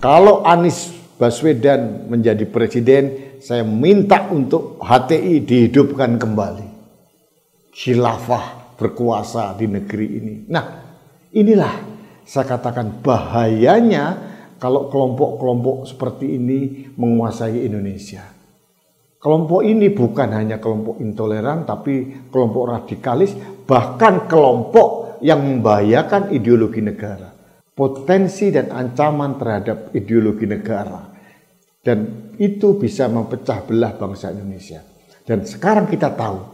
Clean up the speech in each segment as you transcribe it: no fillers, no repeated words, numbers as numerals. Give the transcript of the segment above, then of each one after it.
Kalau Anies Baswedan menjadi presiden, saya minta untuk HTI dihidupkan kembali. Khilafah berkuasa di negeri ini. Nah, inilah saya katakan bahayanya kalau kelompok-kelompok seperti ini menguasai Indonesia. Kelompok ini bukan hanya kelompok intoleran, tapi kelompok radikalis, bahkan kelompok yang membahayakan ideologi negara. Potensi dan ancaman terhadap ideologi negara. Dan itu bisa memecah belah bangsa Indonesia. Dan sekarang kita tahu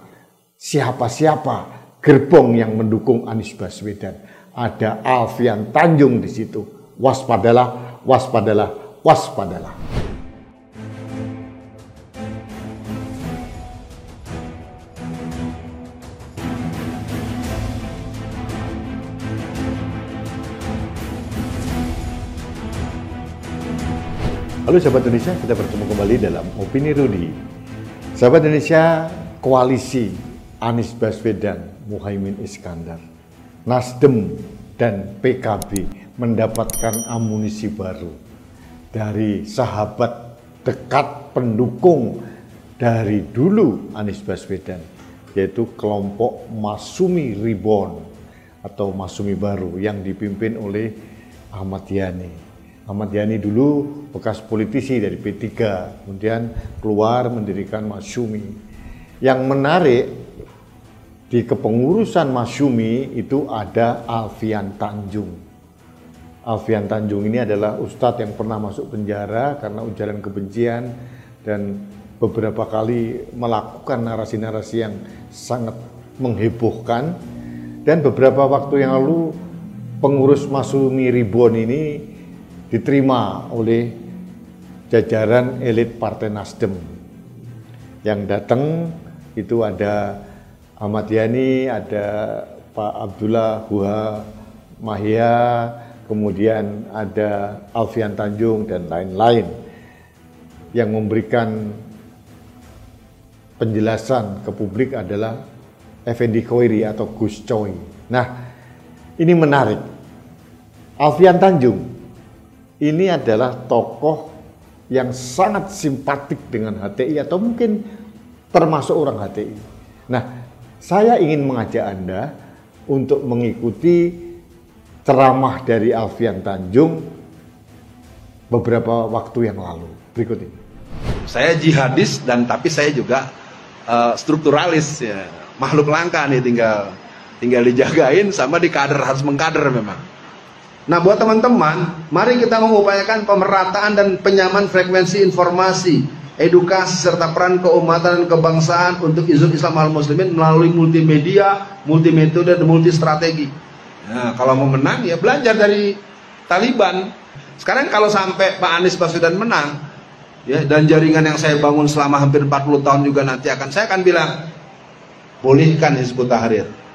siapa-siapa gerbong yang mendukung Anies Baswedan. Ada Alfian Tanjung di situ. Waspadalah, waspadalah, waspadalah. Halo sahabat Indonesia, kita bertemu kembali dalam Opini Rudy. Sahabat Indonesia, koalisi Anies Baswedan, Muhaimin Iskandar, Nasdem dan PKB mendapatkan amunisi baru dari sahabat dekat pendukung dari dulu Anies Baswedan, yaitu kelompok Masyumi Reborn atau Masyumi Baru yang dipimpin oleh Ahmad Yani. Ahmad Yani dulu bekas politisi dari P3, kemudian keluar mendirikan Masyumi. Yang menarik, di kepengurusan Masyumi itu ada Alfian Tanjung. Alfian Tanjung ini adalah ustadz yang pernah masuk penjara karena ujaran kebencian dan beberapa kali melakukan narasi-narasi yang sangat menghebohkan. Dan beberapa waktu yang lalu pengurus Masyumi Reborn ini diterima oleh jajaran elit Partai Nasdem. Yang datang itu ada Ahmad Yani, ada Pak Abdullah Huha Mahia, kemudian ada Alfian Tanjung dan lain-lain yang memberikan penjelasan ke publik adalah Effendi Khoiri atau Gus Coy. Nah, ini menarik. Alfian Tanjung ini adalah tokoh yang sangat simpatik dengan HTI atau mungkin termasuk orang HTI. Nah, saya ingin mengajak Anda untuk mengikuti ceramah dari Alfian Tanjung beberapa waktu yang lalu. Berikut ini. Saya jihadis dan tapi saya juga strukturalis ya. Makhluk langka nih tinggal dijagain sama dikader, harus mengkader memang. Nah, buat teman-teman, mari kita mengupayakan pemerataan dan penyamaan frekuensi informasi, edukasi serta peran keumatan dan kebangsaan untuk Hizbut Islam Al-Muslimin melalui multimedia, multimetode dan multistrategi. Nah, kalau mau menang ya belajar dari Taliban. Sekarang kalau sampai Pak Anies Baswedan menang, ya, dan jaringan yang saya bangun selama hampir 40 tahun juga nanti saya akan bilang, pulihkan Hizbut Tahrir.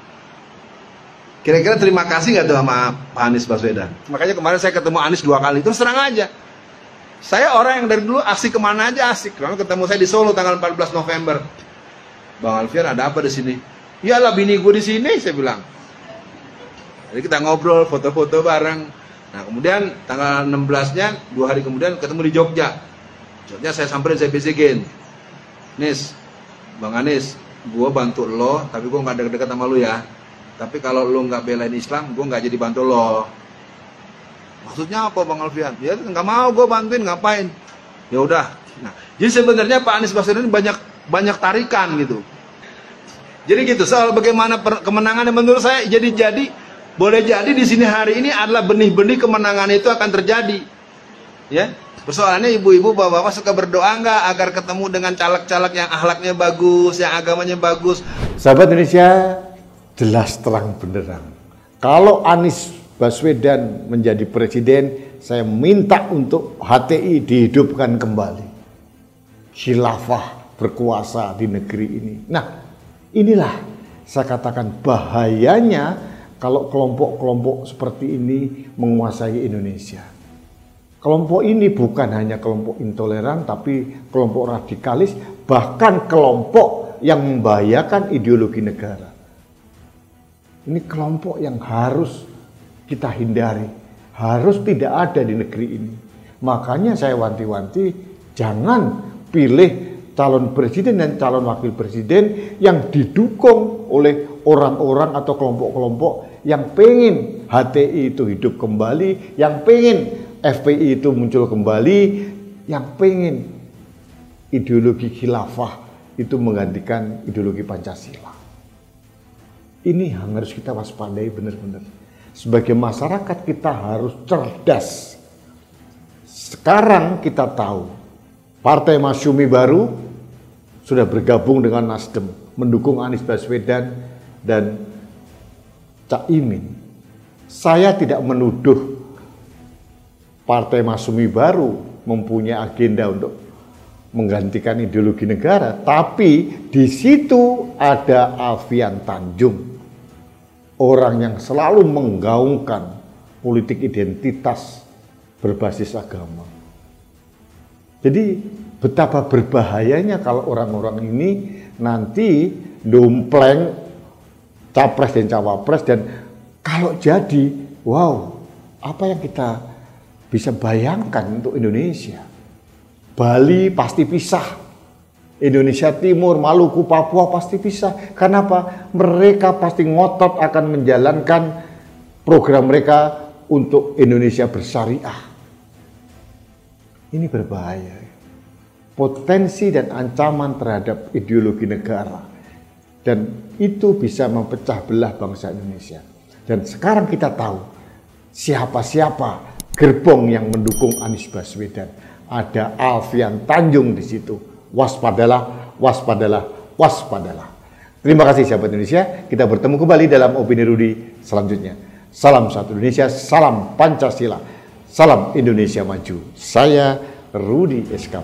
Kira-kira terima kasih nggak tuh sama Pak Anies Baswedan? Makanya kemarin saya ketemu Anies 2 kali, terus terang aja. Saya orang yang dari dulu asik kemana aja asik. Lalu ketemu saya di Solo tanggal 14 November. Bang Alfian, ada apa di sini? Iyalah, bini gue di sini, saya bilang. Jadi kita ngobrol, foto-foto bareng. Nah, kemudian tanggal 16-nya, 2 hari kemudian ketemu di Jogja. Jogja saya samperin, saya bisikin. Nis, Bang Anies, gue bantu lo, tapi gue nggak deket-deket sama lo ya. Tapi kalau lo nggak belain Islam, gue nggak jadi bantu lo. Maksudnya apa Bang Alfian? Ya nggak mau gue bantuin, ngapain? Ya udah. Nah, jadi sebenarnya Pak Anies Baswedan banyak tarikan gitu. Jadi gitu, soal bagaimana kemenangan menurut saya boleh jadi di sini hari ini adalah benih-benih kemenangan itu akan terjadi. Ya. Persoalannya ibu-ibu, bapak-bapak suka berdoa nggak agar ketemu dengan caleg-caleg yang akhlaknya bagus, yang agamanya bagus. Sahabat Indonesia, jelas terang benderang. Kalau Anies Baswedan menjadi presiden, saya minta untuk HTI dihidupkan kembali. Khilafah berkuasa di negeri ini. Nah, inilah saya katakan bahayanya kalau kelompok-kelompok seperti ini menguasai Indonesia. Kelompok ini bukan hanya kelompok intoleran, tapi kelompok radikalis, bahkan kelompok yang membahayakan ideologi negara. Ini kelompok yang harus kita hindari, harus tidak ada di negeri ini. Makanya saya wanti-wanti, jangan pilih calon presiden dan calon wakil presiden yang didukung oleh orang-orang atau kelompok-kelompok yang pengen HTI itu hidup kembali, yang pengen FPI itu muncul kembali, yang pengen ideologi khilafah itu menggantikan ideologi Pancasila. Ini yang harus kita waspadai benar-benar. Sebagai masyarakat kita harus cerdas. Sekarang kita tahu Partai Masyumi baru sudah bergabung dengan Nasdem, mendukung Anies Baswedan dan Cak Imin. Saya tidak menuduh Partai Masyumi baru mempunyai agenda untuk menggantikan ideologi negara, tapi di situ ada Alfian Tanjung, orang yang selalu menggaungkan politik identitas berbasis agama. Jadi betapa berbahayanya kalau orang-orang ini nanti dompleng capres dan cawapres, dan kalau jadi, wow, apa yang kita bisa bayangkan untuk Indonesia? Bali pasti pisah, Indonesia Timur, Maluku, Papua pasti pisah. Kenapa? Mereka pasti ngotot akan menjalankan program mereka untuk Indonesia bersyariah. Ini berbahaya. Potensi dan ancaman terhadap ideologi negara. Dan itu bisa memecah belah bangsa Indonesia. Dan sekarang kita tahu siapa-siapa gerbong yang mendukung Anies Baswedan. Ada Alfian Tanjung di situ. Waspadalah, waspadalah, waspadalah. Terima kasih sahabat Indonesia. Kita bertemu kembali dalam Opini Rudi selanjutnya. Salam satu Indonesia, salam Pancasila. Salam Indonesia Maju. Saya Rudi SK.